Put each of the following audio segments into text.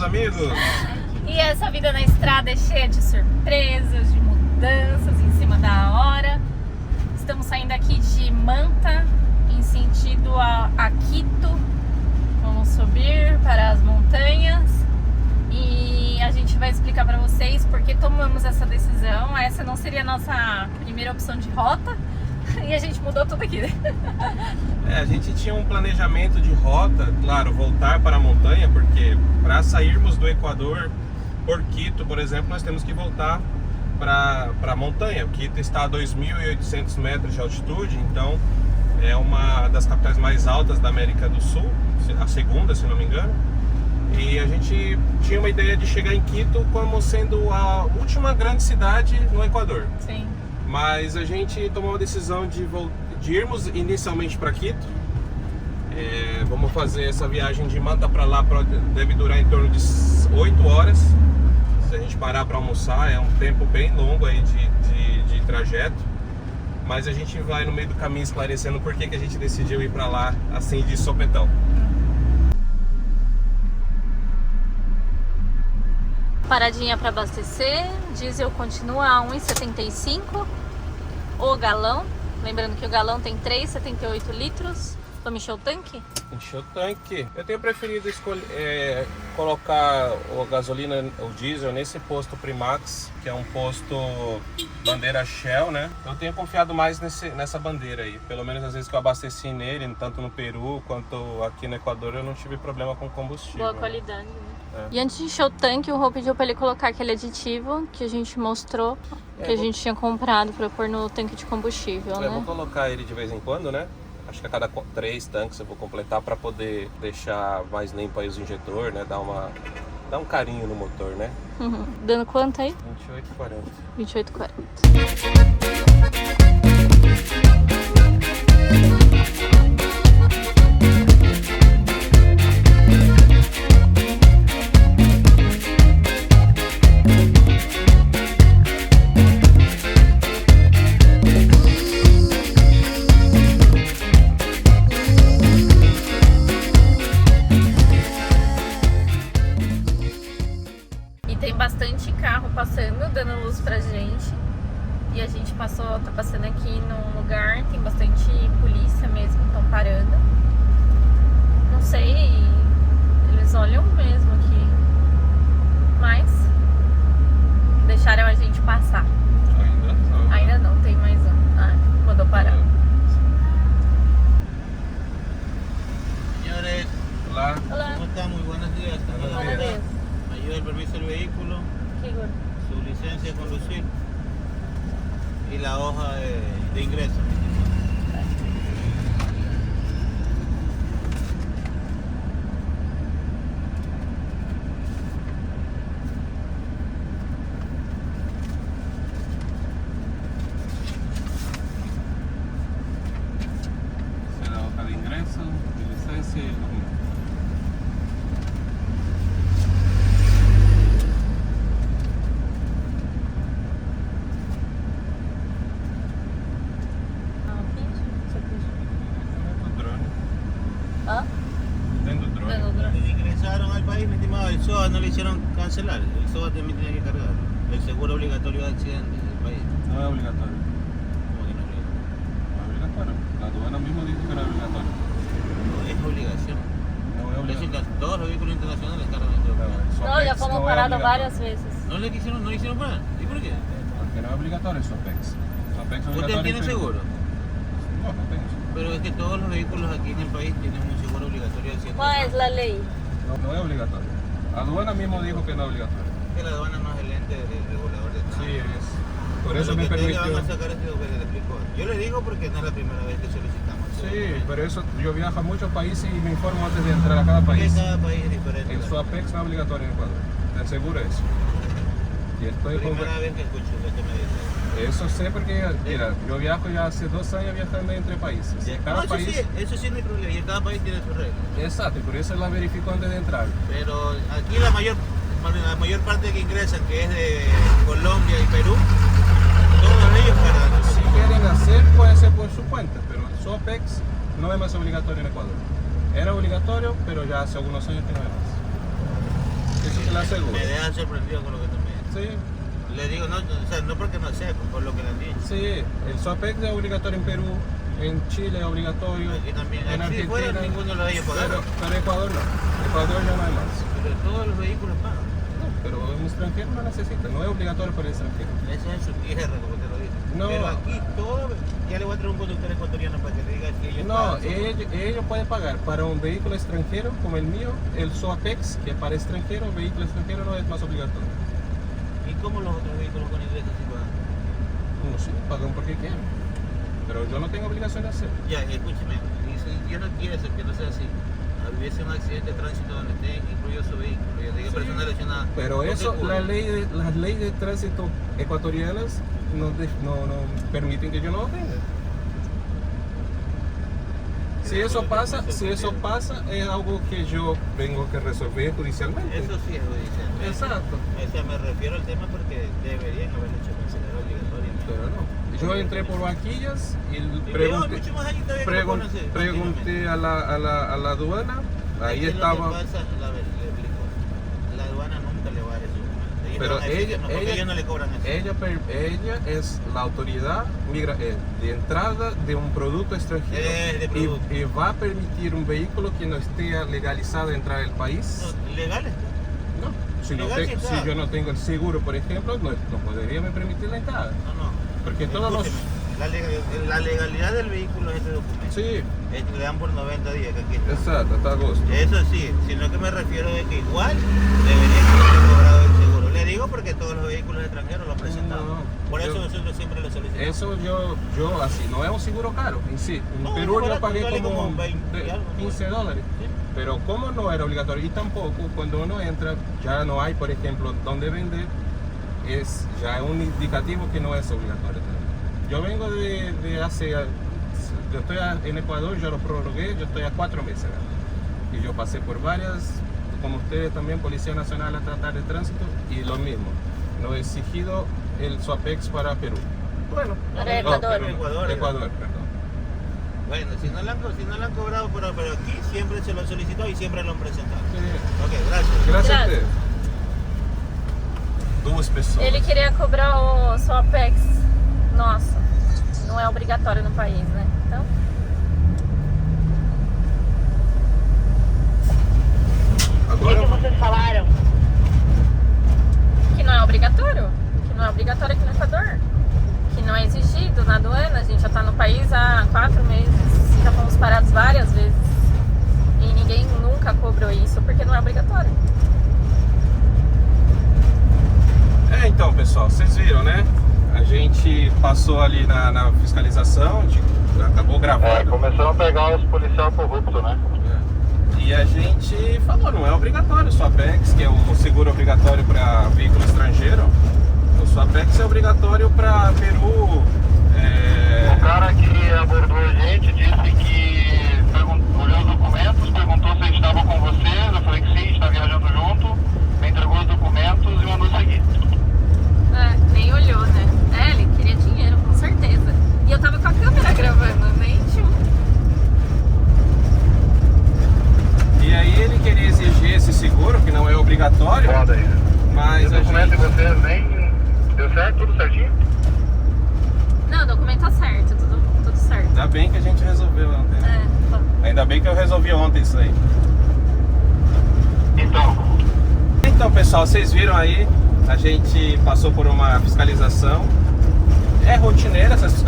amigos! E essa vida na estrada é cheia de surpresas, de mudanças em cima da hora. Estamos saindo aqui de Manta em sentido a Quito. Vamos subir para as montanhas e a gente vai explicar para vocês por que tomamos essa decisão. Essa não seria a nossa primeira opção de rota e a gente mudou tudo aqui. A gente tinha um planejamento de rota, claro, voltar para a montanha, porque para sairmos do Equador por Quito, por exemplo, nós temos que voltar para a montanha. Quito está a 2.800 metros de altitude, então é uma das capitais mais altas da América do Sul, a segunda, se não me engano. E a gente tinha uma ideia de chegar em Quito como sendo a última grande cidade no Equador. Sim. Mas a gente tomou a decisão de irmos inicialmente para Quito. Vamos fazer essa viagem de Manta para lá, deve durar em torno de 8 horas. Se a gente parar para almoçar, é um tempo bem longo aí de trajeto. Mas a gente vai no meio do caminho esclarecendo por que a gente decidiu ir para lá assim de sopetão. Paradinha para abastecer, diesel continua a 1,75 o galão. Lembrando que o galão tem 3,78 litros. Vamos encher o tanque? Encher o tanque. Eu tenho preferido colocar a gasolina, o diesel, nesse posto Primax, que é um posto bandeira Shell, né? Eu tenho confiado mais nessa bandeira aí. Pelo menos às vezes que eu abasteci nele, tanto no Peru quanto aqui no Equador, eu não tive problema com combustível. Boa qualidade, né? E antes de encher o tanque, o Rô pediu para ele colocar aquele aditivo que a gente mostrou, que a gente tinha comprado para pôr no tanque de combustível, né? Eu vou colocar ele de vez em quando, né? Acho que a cada 3 tanques eu vou completar para poder deixar mais limpo aí os injetores, né? Dar um carinho no motor, né? Dando quanto aí? 28,40. 28,40. Bastante carro passando, dando luz pra gente. E a gente tá passando aqui num lugar, tem bastante polícia mesmo, estão parando. Não sei, eles olham mesmo aqui. Mas deixaram a gente passar. Ainda não, tem mais um. Ah, mandou parar. Señores, Olá. Olá. ¿cómo están? Muy buenos días. Buenos días. Ayuda el permiso del vehículo, su licencia de conducir y la hoja de ingreso. Essa é a hoja de ingresso, de licença e documento. Ingresaron al país, mi estimado, el SOA no le hicieron cancelar, el SOA también tenía que cargar. El seguro obligatorio de accidentes del país. No es obligatorio. ¿Cómo que no es obligatorio? No es obligatorio. La aduana mismo dijo que era obligatorio. No, es obligación. No es Es decir, obligatorio. que todos los vehículos internacionales cargan el seguro. No, ya fomos parados varias veces. ¿No le hicieron parar? ¿Y por qué? Porque no es obligatorio el SOPEX. SOPEX es ¿Usted obligatorio. tiene seguro? No, no tengo seguro. Pero es que todos los vehículos aquí en el país tienen un seguro obligatorio de 100%. ¿Cuál es la ley? No es obligatorio. La aduana mismo dijo que no es obligatorio. Que la aduana no es el ente del regulador de tránsito. Sí, es. Por Lo eso que me ustedes permitió. van a sacar es lo que les explico. Yo le digo porque no es la primera vez que solicitamos. Sí, pero eso yo viajo a muchos países y me informo antes de entrar a cada Porque país. cada país es diferente. El SOAPEX no es obligatorio en Ecuador. Te aseguro eso. Y estoy Primera vez que escucho lo que me dice. Eso sé porque, mira, yo viajo ya hace 2 años viajando entre países. Cada No, país. eso sí no hay problema. Y cada país tiene sus reglas. Exacto, y por eso la verifico antes de entrar. Pero aquí la mayor parte que ingresan, que es de Colombia y Perú, todos ellos cargan. Si quieren hacer, puede ser por su cuenta, pero el SOPEX no es más obligatorio en Ecuador. Era obligatorio, pero ya hace algunos años que no es más. Eso la aseguro. Me deja sorprendido con lo que tú me dices. Sí, Le digo, no, o sea, no porque no sé, por lo que le han dicho. sí, el SOAPEX es obligatorio en Perú, en Chile es obligatorio, Aquí también. en Si Argentina, fuera, ninguno lo ellos pagaron. pero Ecuador no, Ecuador ya no hay más. Pero todos los vehículos pagan. No, pero un extranjero no necesita, no es obligatorio para el extranjero. Ese es en su tierra, como te lo dicen. No. Pero aquí todo, ya le voy a traer un conductor ecuatoriano para que te diga si ellos No, pagan. ellos pueden pagar para un vehículo extranjero como el mío, el SOAPEX, que para extranjero, vehículo extranjero no es más obligatorio. ¿Y cómo los otros vehículos con ingresos sí pagan? No sé, pagan porque quieren. Pero yo no tengo obligación de hacerlo. Ya, escúcheme, y si yo no quiero que no sea así, hubiese un accidente de tránsito donde esté incluido su vehículo, ya diga Sí. persona lesionada. Pero ¿no eso, te cubre? las leyes de tránsito ecuatorianas no permiten que yo no lo tenga. Si eso pasa, es algo que yo tengo que resolver judicialmente. Eso sí es judicial. Exacto. O sea, me refiero al tema porque deberían haber hecho cancelar obligatoriamente. Pero no. Yo entré por Vaquillas y Y pregunté, mucho más años todavía que lo conoce, pregunté a la aduana, ahí Es que estaba. Lo que pasa, le explico, la aduana nunca le va a dar esos documentos. Ellos Pero van a decir ella- que no, porque ella- ellos no le cobran eso. Ella es la autoridad de entrada de un producto extranjero De producto. y va a permitir un vehículo que no esté legalizado a entrar al país. No, legales. No. Si, Legal sí está. si yo no tengo el seguro, por ejemplo, no podría me permitir la entrada. No. Porque todos los... Escúcheme, la legalidad del vehículo es este documento. Sí, Le dan por 90 días, que aquí está. exacto, hasta agosto. Eso sí, sino que me refiero de que igual debería haber cobrado el seguro. Le digo porque todos los vehículos extranjeros lo presentamos. No, Por eso yo- nosotros siempre lo solicitamos. Eso yo así, no es un seguro caro en sí. En No, Perú yo barato, pagué vale como como 20 y algo, ¿no? $15. Sí. Pero como no era obligatorio y tampoco cuando uno entra ya no hay, por ejemplo, donde vender, ya es un indicativo que no es obligatorio. Yo vengo de hace, yo estoy en Ecuador, yo lo prorrogué, yo estoy a 4 meses. ¿No? Y yo pasé por varias, como ustedes también, Policía Nacional a tratar de tránsito y lo mismo. No he exigido el SOAPEX para Perú. Bueno, Para no, Ecuador. Perú, Ecuador, perdón. Bueno, si no le han cobrado, pero aquí siempre se lo han solicitado y siempre lo han presentado. Sí. Ok, gracias. Graças a Graças. Deus. Duas pessoas. Ele queria cobrar o SOAPEX. Nossa, não é obrigatório no país, né? Então, O que Agora, vocês falaram? que não é obrigatório. Que não é obrigatório aqui no Equador. Que não é exigido na aduana. A gente já tá no país há 4 meses. Já fomos parados várias vezes. E ninguém nunca cobrou isso porque não é obrigatório. então, pessoal, vocês viram, né? A gente passou ali na fiscalização, a gente acabou gravando. Começaram a pegar os policiais corruptos, né? E a gente falou, não é obrigatório o SOAPEX, que é o seguro obrigatório para veículo estrangeiro. O SOAPEX é obrigatório para Peru. O cara que abordou a gente disse que olhou os documentos, perguntou se a gente estava com vocês. Eu falei que sim, a gente está viajando junto. Me entregou os documentos e mandou seguir. É, nem olhou, né? É, ele queria dinheiro, com certeza. E eu tava com a câmera gravando, nem tinha. E aí ele queria exigir esse seguro, que não é obrigatório, Foda aí. E mas o a documento de gente... vocês nem deu certo? Tudo certinho? Não, o documento tá certo, tudo certo. Ainda bem que a gente resolveu ontem. Né? É, bom. Ainda bem que eu resolvi ontem isso aí. Então, Pessoal, vocês viram aí, a gente passou por uma fiscalização. É rotineira essas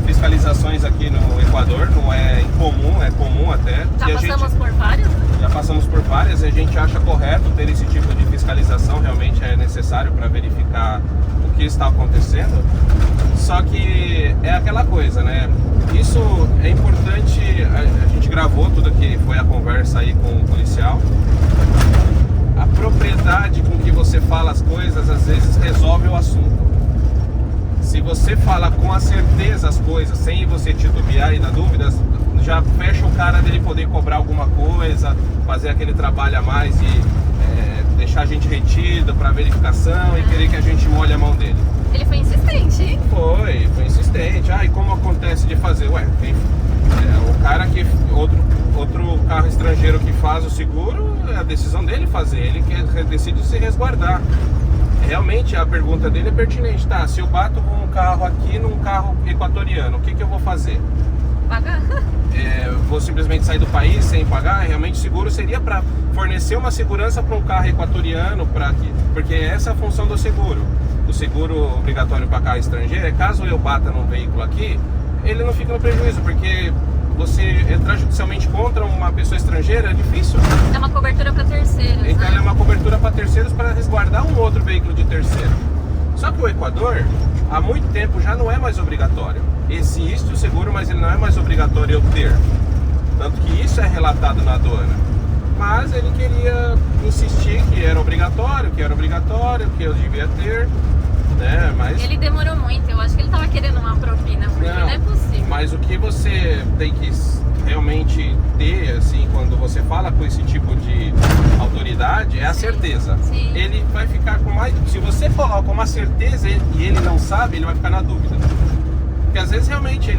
fiscalizações aqui no Equador, não é incomum, é comum até. Já E a passamos gente, por vários, né? já passamos por várias e a gente acha correto ter esse tipo de fiscalização, realmente é necessário para verificar o que está acontecendo. Só que é aquela coisa, né? Isso é importante, a gente gravou tudo que foi a conversa aí com o policial. A propriedade com que você fala as coisas às vezes resolve o assunto. Se você fala com a certeza as coisas, sem você titubear e dar dúvidas, já fecha o cara dele poder cobrar alguma coisa, fazer aquele trabalho a mais e deixar a gente retido para verificação e querer que a gente molhe a mão dele. Ele foi insistente, hein? Foi insistente. E como acontece de fazer? Ué, o cara que outro carro estrangeiro que faz o seguro, a decisão dele fazer, ele decide se resguardar. Realmente a pergunta dele é pertinente, tá? Se eu bato com um carro aqui num carro equatoriano, o que eu vou fazer? Pagar? Vou simplesmente sair do país sem pagar? Realmente o seguro seria para fornecer uma segurança para um carro equatoriano, porque essa é a função do seguro. O seguro obrigatório para carro estrangeiro é caso eu bata num veículo aqui, ele não fica no prejuízo, porque você entrar judicialmente contra uma pessoa estrangeira é difícil. É uma cobertura para terceiros. Então né? ela é uma cobertura para terceiros para resguardar um outro veículo de terceiro. Só que o Equador, há muito tempo, já não é mais obrigatório. Existe o seguro, mas ele não é mais obrigatório eu ter. Tanto que isso é relatado na aduana. Mas ele queria insistir que era obrigatório, que eu devia ter, né? Mas Ele demorou muito, eu acho que ele tava querendo uma propina, porque não é possível. Mas o que você tem que realmente ter, assim, quando você fala com esse tipo de autoridade, é a certeza. Sim. Ele vai ficar com mais... Se você coloca uma certeza e ele não sabe, ele vai ficar na dúvida. Porque às vezes realmente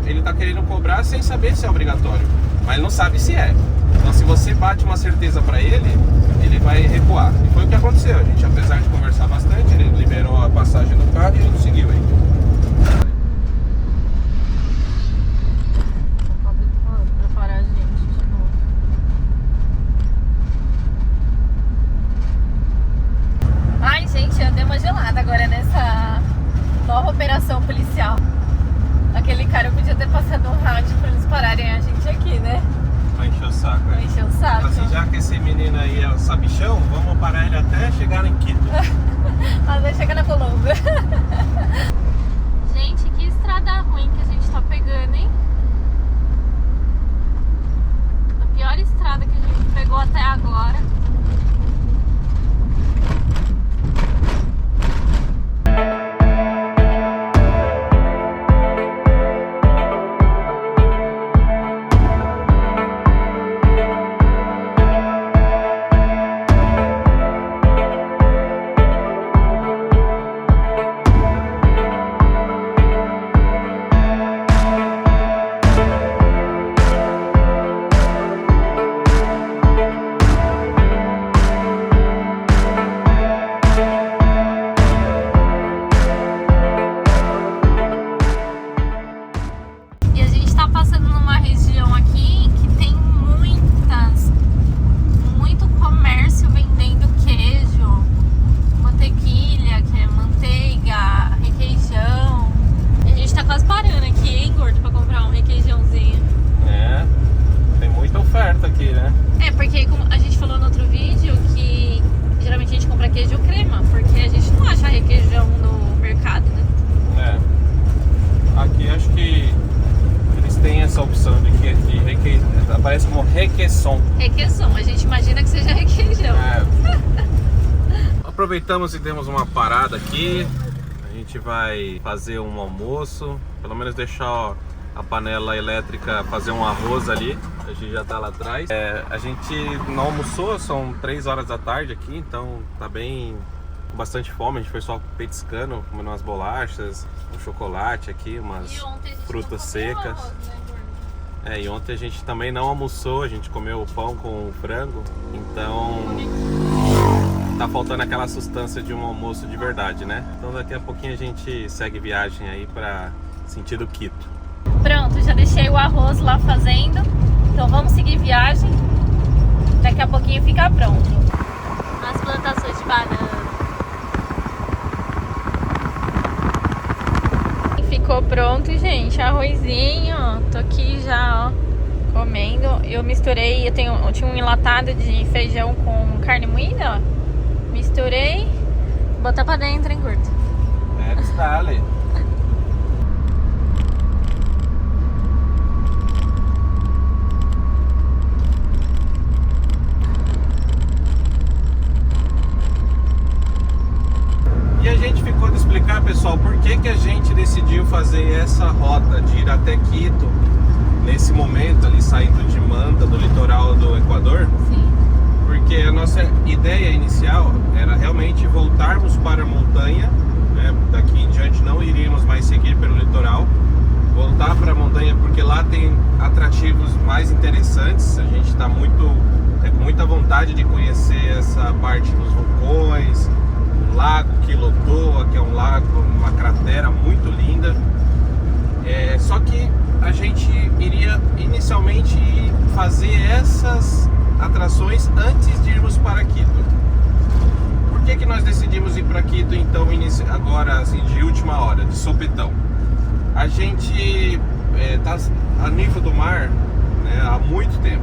ele tá querendo cobrar sem saber se é obrigatório, mas ele não sabe se é. Então se você bate uma certeza pra ele, ele vai recuar. E foi o que aconteceu. A gente, apesar de conversar bastante, ele liberou a passagem do carro e a gente seguiu aí. Preparar a gente de novo. Ai, gente, eu dei uma gelada agora nessa nova operação policial. Aquele cara podia ter passado um rádio pra eles pararem a gente aqui, né? Vai encher o saco, Vai encher o saco. Assim, já que esse menino aí é o sabichão, vamos parar ele até chegar em Quito. Até chegar na Colômbia. Gente, que estrada ruim que a gente tá pegando, hein? A pior estrada que a gente pegou até agora. Parece como requesón. Requesón, a gente imagina que seja requeijão. Aproveitamos e demos uma parada aqui. A gente vai fazer um almoço, pelo menos deixar a panela elétrica fazer um arroz ali. A gente já tá lá atrás. A gente não almoçou, são 3 horas da tarde aqui, então tá bem com bastante fome. A gente foi só petiscando, comendo umas bolachas, um chocolate aqui, umas frutas secas. Arroz, né? E ontem a gente também não almoçou, a gente comeu pão com frango, então tá faltando aquela sustância de um almoço de verdade, né? Então daqui a pouquinho a gente segue viagem aí pra sentido Quito. Pronto, já deixei o arroz lá fazendo, então vamos seguir viagem, daqui a pouquinho fica pronto. As plantações de banana. Ficou pronto, gente, arrozinho, ó, tô aqui já, ó, comendo. Eu misturei, eu tinha um enlatado de feijão com carne moída, ó. Misturei, botar pra dentro, hein, curto. Está ali. E a gente ficou de explicar, pessoal, por que a gente decidiu fazer essa rota de ir até Quito nesse momento ali, saindo de Manta, do litoral do Equador. Sim. Porque a nossa ideia inicial era realmente voltarmos para a montanha, né? Daqui em diante não iríamos mais seguir pelo litoral, voltar para a montanha porque lá tem atrativos mais interessantes. A gente está muito com muita vontade de conhecer essa parte dos vulcões, o lago Quilotoa, que é um lago, uma cratera muito linda. Só que a gente iria inicialmente fazer essas atrações antes de irmos para Quito. Por que nós decidimos ir para Quito então agora assim, de última hora, de sopetão? A gente está a nível do mar, né, há muito tempo.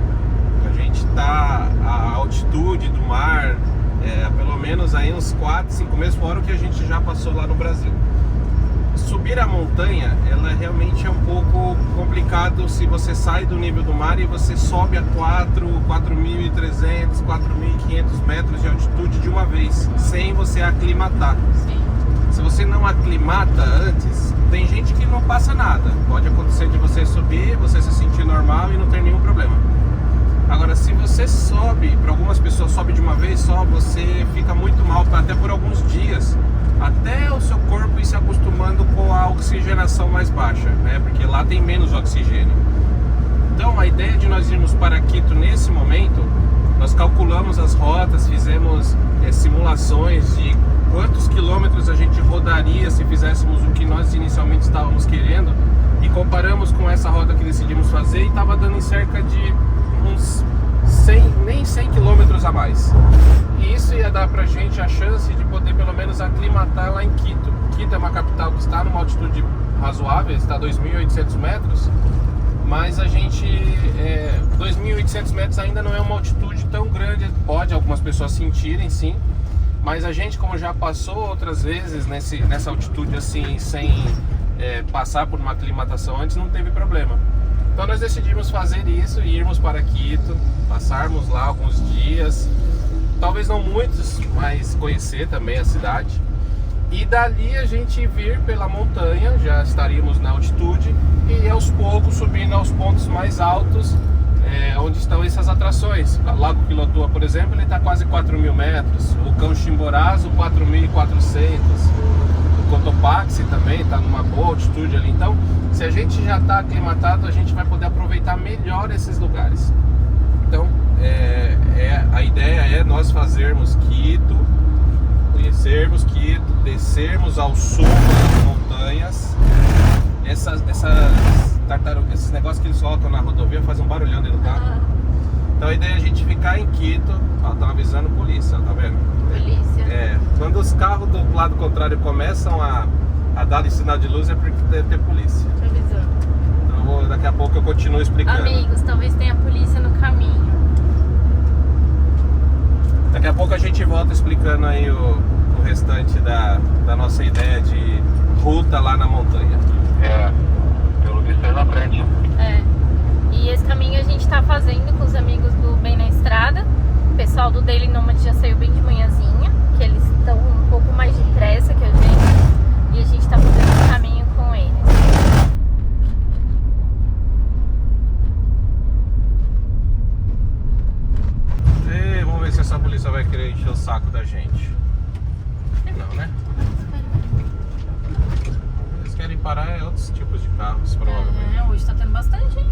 A gente está a altitude do mar pelo menos aí uns 4, 5 meses, fora o que a gente já passou lá no Brasil. Subir a montanha, ela realmente é um pouco complicado se você sai do nível do mar e você sobe a 4.300, 4.500 metros de altitude de uma vez, sem você aclimatar. Sim. Se você não aclimata antes, tem gente que não passa nada. Pode acontecer de você subir, você se sentir normal e não ter nenhum problema. Agora, se você sobe, para algumas pessoas sobe de uma vez só, você fica muito mal, até por alguns dias, até o seu corpo ir se acostumando com a oxigenação mais baixa, né? Porque lá tem menos oxigênio. Então, a ideia de nós irmos para Quito nesse momento, nós calculamos as rotas, fizemos simulações de quantos quilômetros a gente rodaria se fizéssemos o que nós inicialmente estávamos querendo, e comparamos com essa rota que decidimos fazer e estava dando em cerca de uns 100 quilômetros a mais. E isso ia dar pra gente a chance de poder pelo menos aclimatar lá em Quito. Quito é uma capital que está numa altitude razoável, está a 2.800 metros, mas a gente 2.800 metros ainda não é uma altitude tão grande. Pode algumas pessoas sentirem, sim, mas a gente, como já passou outras vezes nessa altitude assim, sem passar por uma aclimatação antes, não teve problema. Então nós decidimos fazer isso e irmos para Quito, passarmos lá alguns dias, talvez não muitos, mas conhecer também a cidade. E dali a gente vir pela montanha, já estaríamos na altitude, e aos poucos subindo aos pontos mais altos, onde estão essas atrações. O Lago Quilotoa, por exemplo, ele está quase 4.000 metros, o vulcão Chimborazo 4.400, o Cotopaxi também está numa boa altitude ali. Então, se a gente já está aclimatado, a gente vai poder aproveitar melhor esses lugares. Então, a ideia é nós fazermos Quito, conhecermos Quito, descermos ao sul das montanhas. Essas tartarugas, esses negócios que eles colocam na rodovia fazem um barulhão dentro do carro. Então a ideia é a gente ficar em Quito. Ó, estão avisando polícia, tá vendo? Polícia. Quando os carros do lado contrário começam a dar sinal de luz, é porque deve ter polícia. Tô avisando. Então daqui a pouco eu continuo explicando. Amigos, talvez tenha polícia no caminho. Daqui a pouco a gente volta explicando aí o restante da nossa ideia de ruta lá na montanha. Pelo visto aí na frente. E esse caminho a gente tá fazendo com os amigos do Bem na Estrada. O pessoal do Daily Nomad já saiu bem de manhãzinha, que eles estão um pouco mais de pressa que a gente. E a gente tá fazendo esse caminho com eles. Vamos ver se essa polícia vai querer encher o saco da gente. Acho que não, né? Eles querem parar outros tipos de carros, provavelmente. Hoje tá tendo bastante, hein?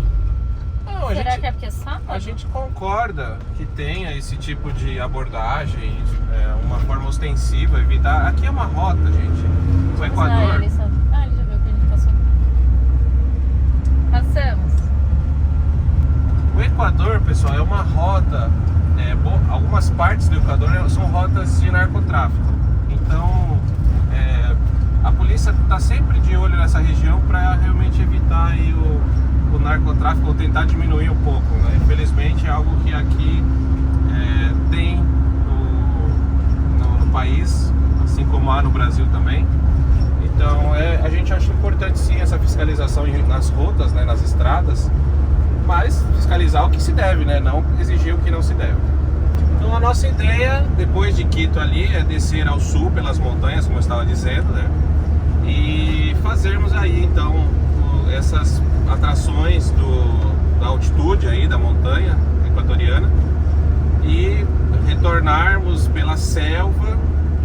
Não, Será que é porque é sábado? A gente concorda que tenha esse tipo de abordagem, uma forma ostensiva, evitar. Aqui é uma rota, gente. O Equador. Ele já viu que a gente passou. Passamos. O Equador, pessoal, é uma rota. Algumas partes do Equador são rotas de narcotráfico. Então, a polícia está sempre de olho nessa região para realmente evitar aí o narcotráfico, ou tentar diminuir um pouco, né? Infelizmente é algo que aqui tem no país, assim como há no Brasil também. Então a gente acha importante sim essa fiscalização nas rotas, né, nas estradas, mas fiscalizar o que se deve, né? Não exigir o que não se deve. Então a nossa ideia, depois de Quito ali, é descer ao sul pelas montanhas, como eu estava dizendo, né? E fazermos aí então essas atrações da altitude aí da montanha equatoriana e retornarmos pela selva,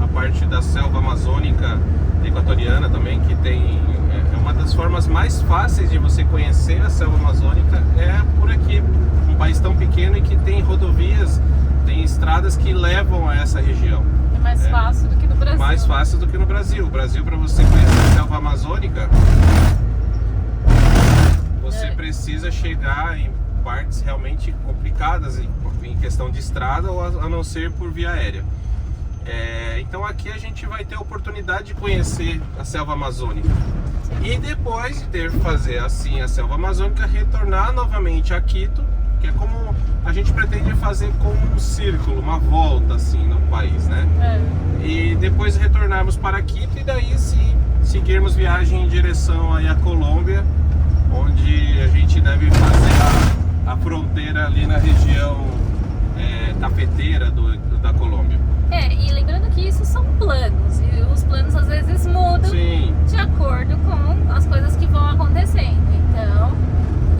a parte da selva amazônica equatoriana também, que tem uma das formas formas mais fáceis de você conhecer a selva amazônica é por aqui. Um país tão pequeno e que tem rodovias, tem estradas que levam a essa região. É mais fácil do que no Brasil. Mais fácil do que no Brasil. O Brasil, para você conhecer a selva amazônica, você precisa chegar em partes realmente complicadas em questão de estrada, ou a não ser por via aérea. Então aqui a gente vai ter a oportunidade de conhecer a selva amazônica. E depois de fazer assim a selva amazônica, retornar novamente a Quito, que é como a gente pretende fazer com um círculo, uma volta assim no país, né? E depois retornarmos para Quito e daí sim seguirmos viagem em direção aí à Colômbia, onde a gente deve fazer a fronteira ali na região cafeteira da Colômbia. E lembrando que isso são planos, e os planos às vezes mudam de acordo com as coisas que vão acontecendo. Então,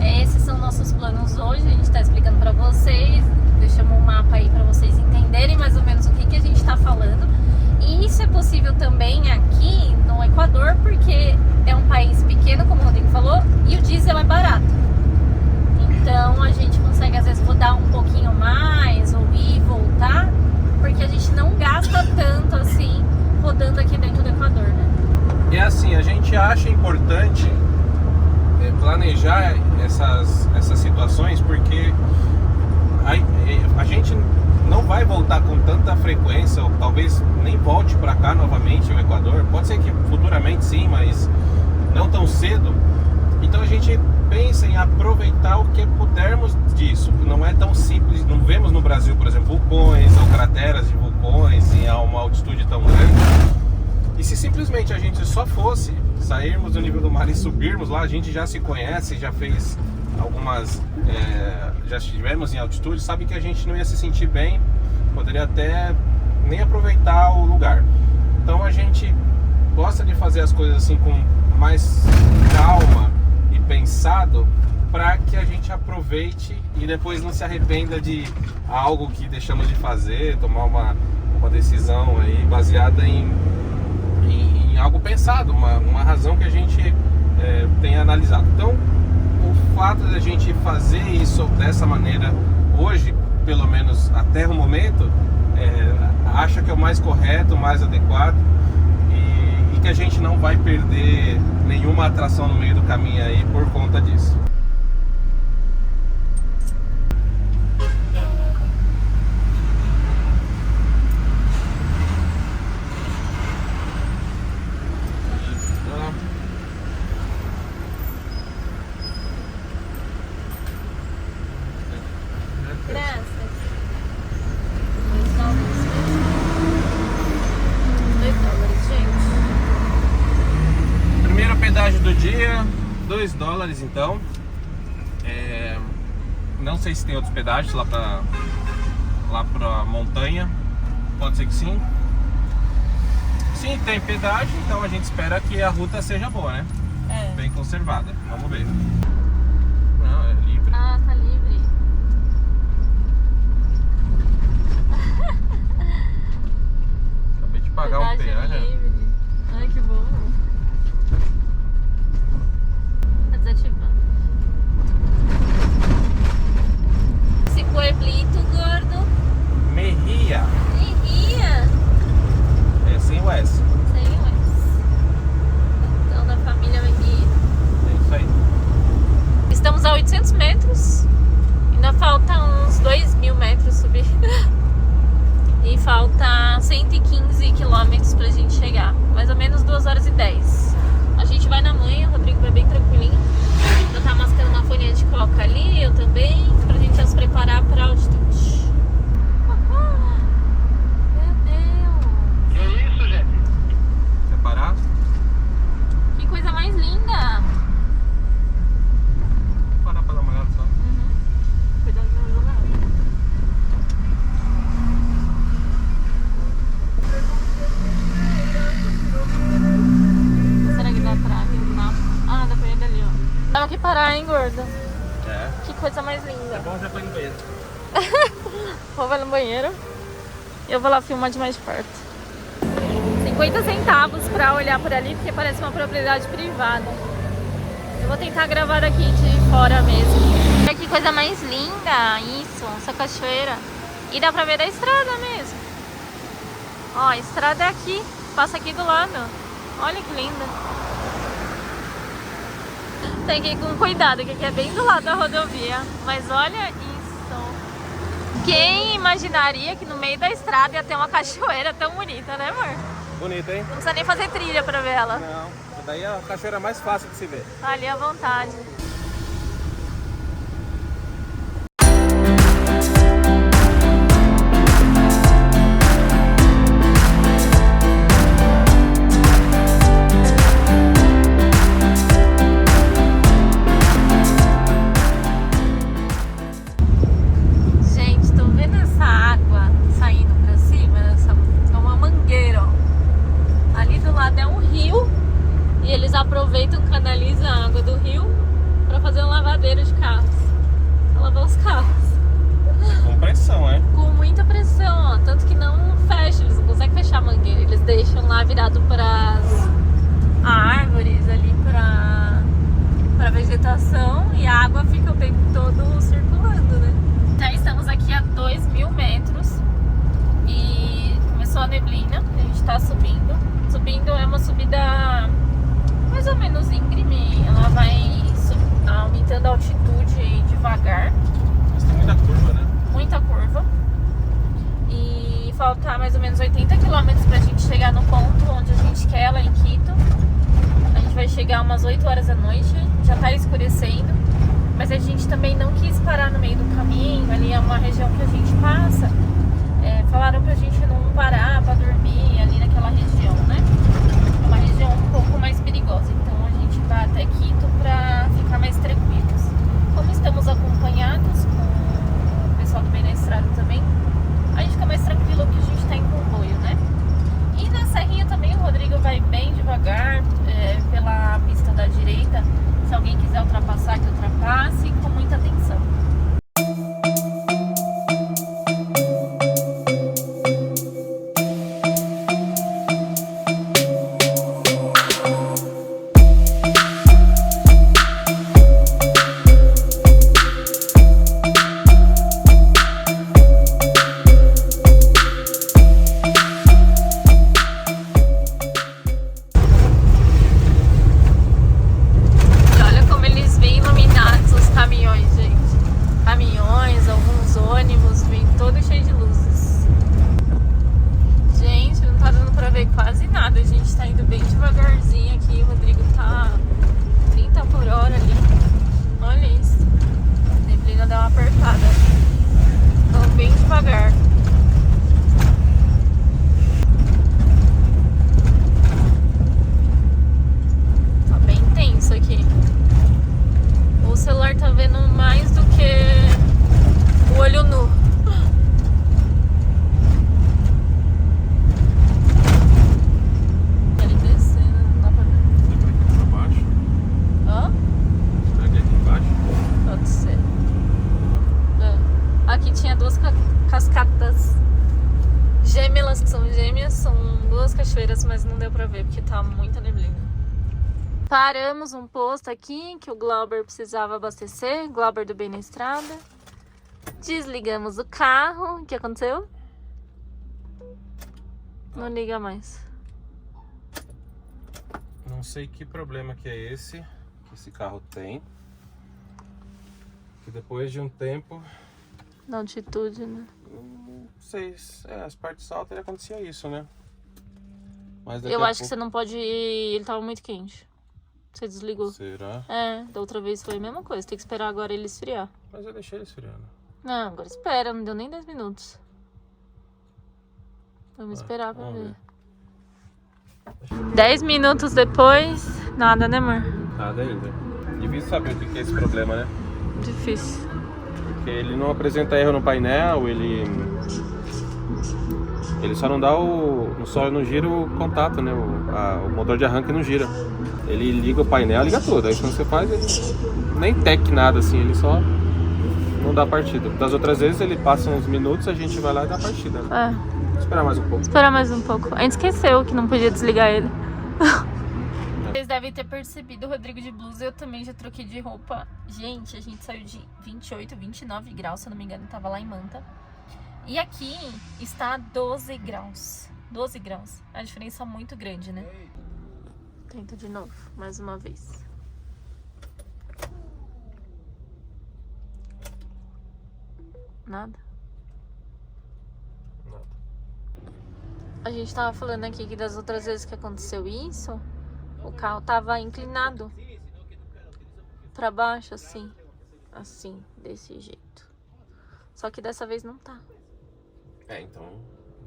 esses são nossos planos hoje, a gente está explicando para vocês, deixamos um mapa aí para vocês entenderem mais ou menos o que a gente está falando. E isso é possível também aqui no Equador, porque é um país pequeno, como o Rodrigo falou, e o diesel é barato. Então a gente consegue às vezes rodar um pouquinho mais, ou ir e voltar, porque a gente não gasta tanto assim rodando aqui dentro do Equador, né? E assim, a gente acha importante planejar essas situações, porque a gente não vai voltar com tanta frequência, ou talvez nem volte para cá novamente, o Equador. Pode ser que futuramente sim, mas não tão cedo. Então a gente pensa em aproveitar o que pudermos disso. Não é tão simples, não vemos no Brasil, por exemplo, vulcões ou crateras de vulcões em uma altitude tão grande. E se simplesmente a gente só fosse sairmos do nível do mar e subirmos lá, a gente já se conhece, já fez algumas, já estivemos em altitude, sabe que a gente não ia se sentir bem, poderia até nem aproveitar o lugar. Então a gente gosta de fazer as coisas assim com mais calma e pensado, para que a gente aproveite e depois não se arrependa de algo que deixamos de fazer, tomar uma decisão aí baseada em algo pensado, uma razão que a gente tenha analisado. Então o fato de a gente fazer isso dessa maneira hoje, pelo menos até o momento, acha que é o mais correto, o mais adequado, e que a gente não vai perder nenhuma atração no meio do caminho aí por conta disso. Do dia, $2 então. Não sei se tem outros pedágios lá pra montanha. Pode ser que sim. Sim, tem pedágio, então a gente espera que a ruta seja boa, né? Bem conservada. Vamos ver. Não, é livre. Ah, tá livre. Acabei de pagar um pedágio. É livre. Ai, que bom. Desativando. Esse pueblito gordo. Mejia. Mejia. Sem o S. Sem o S. Então, da família Mejia. É isso aí. Estamos a 800 metros. Ainda falta uns 2.000 metros subir. E falta 115 quilômetros pra gente chegar. Mais ou menos 2h10. A gente vai na manhã, o Rodrigo vai bem tranquilinho. Eu tá mascando uma folhinha de coca ali, eu também, pra gente já se preparar pra altitude. Meu Deus! Que isso, gente? Quer parar? Que coisa mais linda! Vou parar pra dar uma olhada só. Cuidado do meu lugar. Será que dá pra ver o mapa? Ah, dá pra ir dali, ó. Tava que parar, hein, gordo? Que coisa mais linda. É bom já pra ir no banheiro. Vou no banheiro e eu vou lá filmar de mais perto. 50 centavos pra olhar por ali, porque parece uma propriedade privada. Eu vou tentar gravar daqui de fora mesmo. Olha que coisa mais linda isso, essa cachoeira. E dá pra ver da estrada mesmo. Ó, a estrada é aqui, passa aqui do lado. Olha que linda. Tem que ir com cuidado, que aqui é bem do lado da rodovia. Mas olha isso. Quem imaginaria que no meio da estrada ia ter uma cachoeira tão bonita, né, amor? Bonita, hein? Não precisa nem fazer trilha pra ver ela. Não, essa daí é a cachoeira mais fácil de se ver. Tá ali à vontade. Gente, tô vendo essa água saindo pra cima? É uma mangueira, ó. Ali do lado é um rio. E eles aproveitam, canalizam a água do rio para fazer um lavadeiro de carros. Pra lavar os carros. Com pressão, é? Com muita pressão, ó. Tanto que não fecha, eles não conseguem fechar a mangueira. Eles deixam lá virado para as árvores, ali para vegetação. E a água fica o tempo todo circulando, né? Já estamos aqui a 2.000 metros. E começou a neblina, a gente tá subindo. Subindo é uma subida mais ou menos íngreme, ela vai aumentando a altitude devagar. Mas tem muita curva, né? Muita curva. E falta mais ou menos 80 km pra gente chegar no ponto onde a gente quer, lá em Quito. A gente vai chegar umas 8 horas da noite, já tá escurecendo. Mas a gente também não quis parar no meio do caminho, ali é uma região que a gente passa. Falaram pra gente não parar pra dormir ali naquela região, né? É uma região um pouco mais perigosa, então a gente vai até Quito pra ficar mais tranquilos. Como estamos acompanhados com o pessoal do Bem na Estrada também, a gente fica mais tranquilo que a gente tá em comboio, né? E na serrinha também o Rodrigo vai bem devagar, pela pista da direita. Se alguém quiser ultrapassar, que ultrapasse, com muita atenção. Quase nada, a gente tá indo bem devagarzinho aqui. O Rodrigo tá 30 por hora ali. Olha isso. A neblina deu uma apertada. Então bem devagar. Tá bem tenso aqui. O celular tá vendo mais do que o olho nu. Aqui tinha duas cascatas gêmeas, que são gêmeas, são duas cachoeiras, mas não deu pra ver porque tá muita neblina. Paramos um posto aqui que o Glauber precisava abastecer, Glauber do Bem na Estrada. Desligamos o carro. O que aconteceu? Não liga mais. Não sei que problema que é esse que esse carro tem. Que depois de um tempo... Na altitude, né? Não sei, as partes altas acontecia isso, né? Mas eu acho que você não pode ir... Ele tava muito quente. Você desligou. Será? Da outra vez foi a mesma coisa. Tem que esperar agora ele esfriar. Mas eu deixei ele esfriando. Não, agora espera. Não deu nem 10 minutos. Vamos esperar pra ver. 10 minutos depois, nada, né, amor? Nada ainda. Difícil saber o que é esse problema, né? Difícil. Porque ele não apresenta erro no painel, ele só não dá só não gira o contato, né? O motor de arranque não gira. Ele liga o painel, liga tudo. Aí quando você faz, ele nem tec nada assim, ele só não dá partida. Das outras vezes ele passa uns minutos, a gente vai lá e dá partida. Né? Vou esperar mais um pouco. Esperar mais um pouco. A gente esqueceu que não podia desligar ele. devem ter percebido o Rodrigo de blusa. Eu também já troquei de roupa. Gente, a gente saiu de 28, 29 graus, se eu não me engano, tava lá em Manta. E aqui está 12 graus. 12 graus. A diferença é muito grande, né? Tenta de novo, mais uma vez. Nada? Nada. A gente tava falando aqui que das outras vezes que aconteceu isso, o carro tava inclinado pra baixo, assim. Assim, desse jeito. Só que dessa vez não tá. Então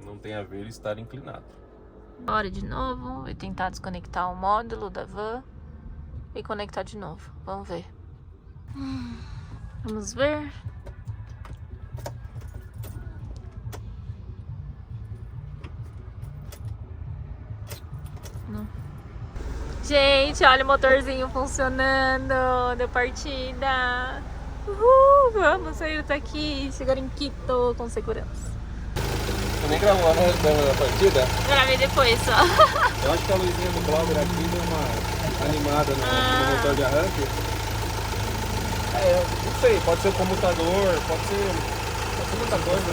não tem a ver estar inclinado. Bora de novo e tentar desconectar o módulo da van e conectar de novo. Vamos ver. Vamos ver. Não. Gente, olha o motorzinho funcionando. Deu partida. Uhul, vamos sair daqui. Chegar em Quito com segurança. Você nem gravou a partida? Gravei depois só. Eu acho que a luzinha do Glauber aqui deu uma animada no motor de arranque. Não sei, pode ser o comutador, pode ser muita coisa.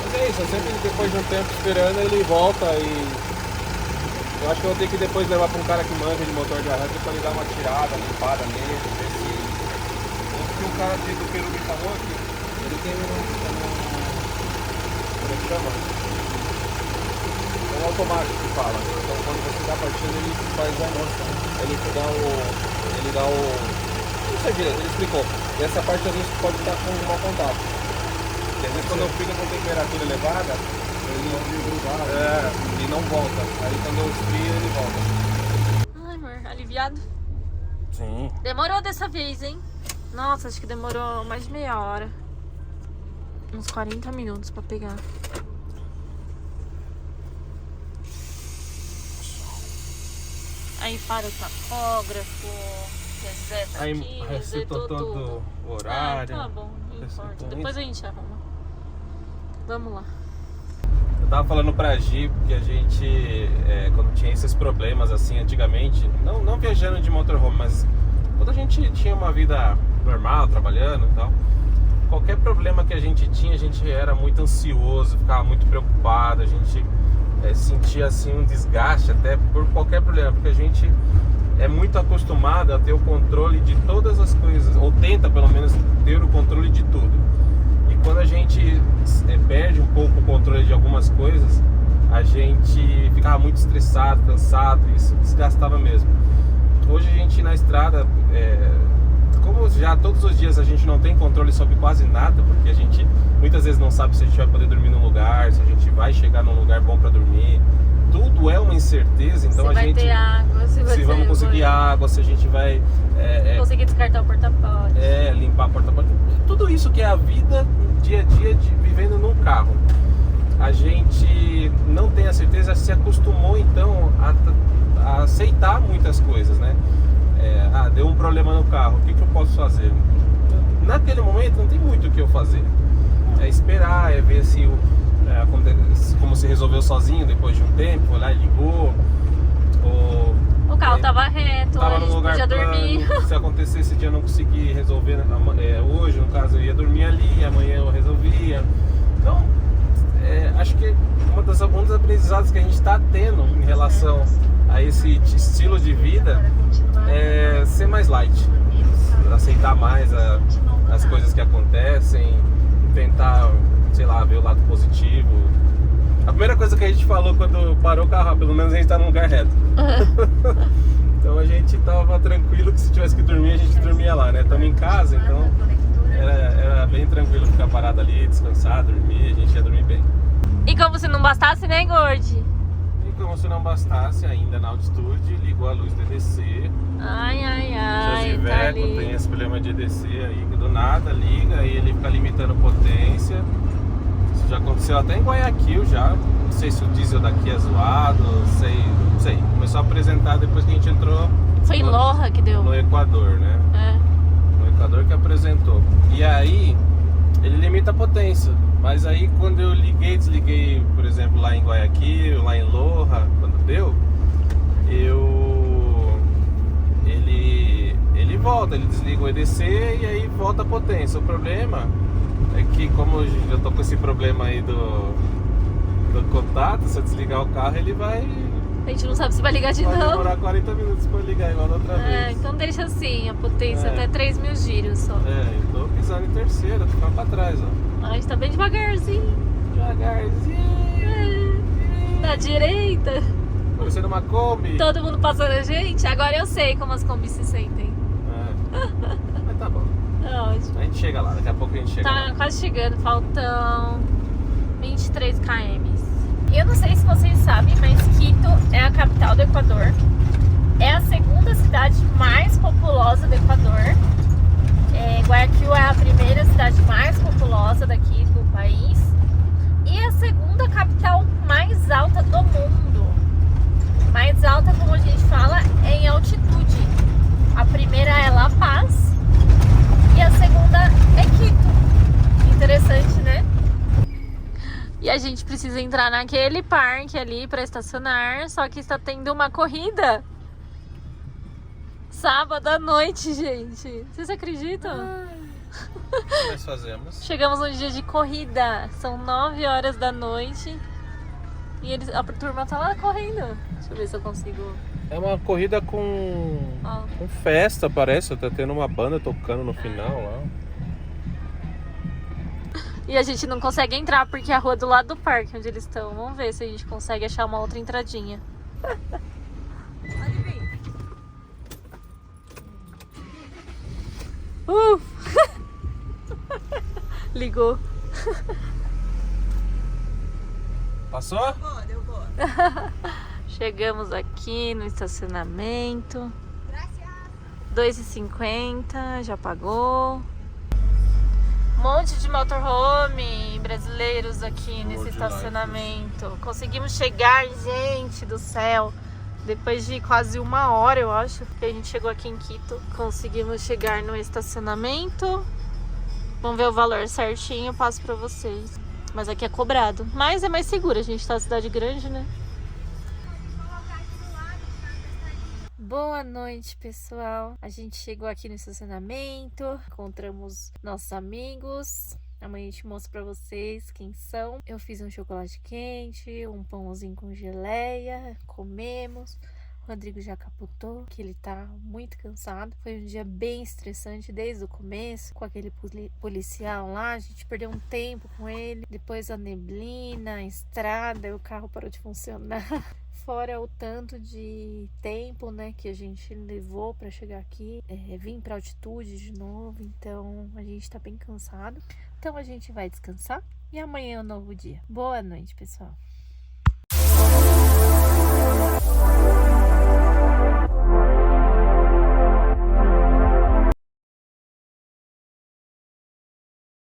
Mas é isso, eu sempre depois de um tempo esperando ele volta e eu acho que eu vou ter que depois levar para um cara que manja de motor de arranque para ele dar uma tirada, limpada nele, ver se... O cara do Peru me falou que ele tem como é que chama? É um automático que fala. Então quando você dá a partida ele faz a nossa. Ele dá o. Não sei direito, ele explicou. E essa parte às vezes pode estar com um mau contato. E às vezes quando eu fico com temperatura elevada, ele não volta. Aí quando eu esfrio ele volta. Ai, amor, aliviado? Sim. Demorou dessa vez, hein? Nossa, acho que demorou mais de meia hora. Uns 40 minutos pra pegar. Aí para o tacógrafo, reseta Aí aqui, resetou todo tudo. o horário. Tá bom, não importa. Depois a gente arruma. Vamos lá. Eu tava falando pra Gi que a gente, quando tinha esses problemas assim antigamente, não viajando de motorhome, mas quando a gente tinha uma vida normal, trabalhando e tal, qualquer problema que a gente tinha, a gente era muito ansioso, ficava muito preocupado, a gente sentia assim um desgaste até por qualquer problema, porque a gente é muito acostumado a ter o controle de todas as coisas, ou tenta pelo menos ter o controle de tudo. E quando a gente perde um pouco o controle de algumas coisas, a gente ficava muito estressado, cansado, e isso desgastava mesmo. Hoje a gente na estrada, como já todos os dias a gente não tem controle sobre quase nada, porque a gente muitas vezes não sabe se a gente vai poder dormir num lugar, se a gente vai chegar num lugar bom para dormir, tudo é uma incerteza, então se a vai gente ter água, se vamos conseguir água, se a gente vai conseguir descartar o porta-pote, limpar a porta-pote, tudo isso que é a vida dia a dia vivendo num carro. A gente não tem a certeza, se acostumou então a aceitar muitas coisas, né? Deu um problema no carro, o que eu posso fazer? Naquele momento não tem muito o que eu fazer. É esperar, é ver se como se resolveu sozinho depois de um tempo, foi lá e ligou. O carro tava reto, tava a gente podia dormir. Se acontecer esse dia eu não consegui resolver hoje, no caso eu ia dormir ali, amanhã eu resolvia. Então, acho que um dos aprendizados que a gente está tendo em relação a esse estilo de vida é ser mais light, aceitar mais as coisas que acontecem, tentar, sei lá, ver o lado positivo. A primeira coisa que a gente falou quando parou o carro, pelo menos a gente tá num lugar reto. Então a gente tava tranquilo que se tivesse que dormir, a gente dormia lá, né? Estamos em casa, então era bem tranquilo ficar parado ali, descansar, dormir, a gente ia dormir bem. E como se não bastasse, né, Gordi? E como se não bastasse, ainda na altitude, ligou a luz do EDC. Ai, Josi tá Veco ali. tem esse problema de EDC aí, que do nada liga e ele fica limitando potência. Isso já aconteceu até em Guayaquil já. Não sei se o diesel daqui é zoado, não sei. Começou a apresentar depois que a gente entrou. Foi em Loja que deu. No Equador, né? No Equador que apresentou. E aí, ele limita a potência. Mas aí quando eu liguei, desliguei, por exemplo, lá em Guayaquil, lá em Loja, quando deu, ele volta, ele desliga o EDC e aí volta a potência. O problema é que, como eu tô com esse problema aí do contato, se eu desligar o carro, ele vai... A gente não sabe se vai ligar de Vai novo. demorar 40 minutos pra ligar igual da outra vez. Então deixa assim, a potência até 3.000 giros só. Eu tô pisando em terceira, tô ficando pra trás, ó. A gente tá bem devagarzinho. Devagarzinho. Na direita. Parecendo uma Kombi. Todo mundo passando a gente. Agora eu sei como as combis se sentem. Mas tá bom. É ótimo. A gente chega lá, daqui a pouco a gente chega lá. Tá quase chegando, faltam 23 km. Eu não sei se vocês sabem, mas Quito é a capital do Equador. É a segunda cidade mais populosa do Equador. Guayaquil é a primeira cidade mais populosa daqui do país. E a segunda capital mais alta do mundo. Mais alta, como a gente fala, é em altitude. A primeira é La Paz e a segunda é Quito. Interessante, né? E a gente precisa entrar naquele parque ali para estacionar, só que está tendo uma corrida. Sábado à noite, gente. Vocês acreditam? O que nós fazemos? Chegamos num dia de corrida. São 9 horas da noite. E a turma tá lá correndo. Deixa eu ver se eu consigo. É uma corrida com festa, parece. Tá tendo uma banda tocando no final lá. E a gente não consegue entrar porque é a rua do lado do parque onde eles estão. Vamos ver se a gente consegue achar uma outra entradinha. Pode vir. Ligou. Passou? Deu boa. Chegamos aqui no estacionamento. 2,50, já pagou. Monte de motorhome brasileiros aqui nesse estacionamento. Conseguimos chegar, gente do céu. Depois de quase 1 hora, eu acho, que a gente chegou aqui em Quito. Conseguimos chegar no estacionamento. Vamos ver o valor certinho, eu passo pra vocês. Mas aqui é cobrado. Mas é mais seguro, a gente tá na cidade grande, né? Boa noite, pessoal. A gente chegou aqui no estacionamento, encontramos nossos amigos. Amanhã a gente mostra pra vocês quem são. Eu fiz um chocolate quente, um pãozinho com geleia, comemos. O Rodrigo já capotou, que ele tá muito cansado. Foi um dia bem estressante desde o começo, com aquele policial lá. A gente perdeu um tempo com ele. Depois a neblina, a estrada, o carro parou de funcionar. Fora o tanto de tempo, né, que a gente levou para chegar aqui, vim para altitude de novo, então a gente tá bem cansado. Então a gente vai descansar e amanhã é um novo dia. Boa noite, pessoal.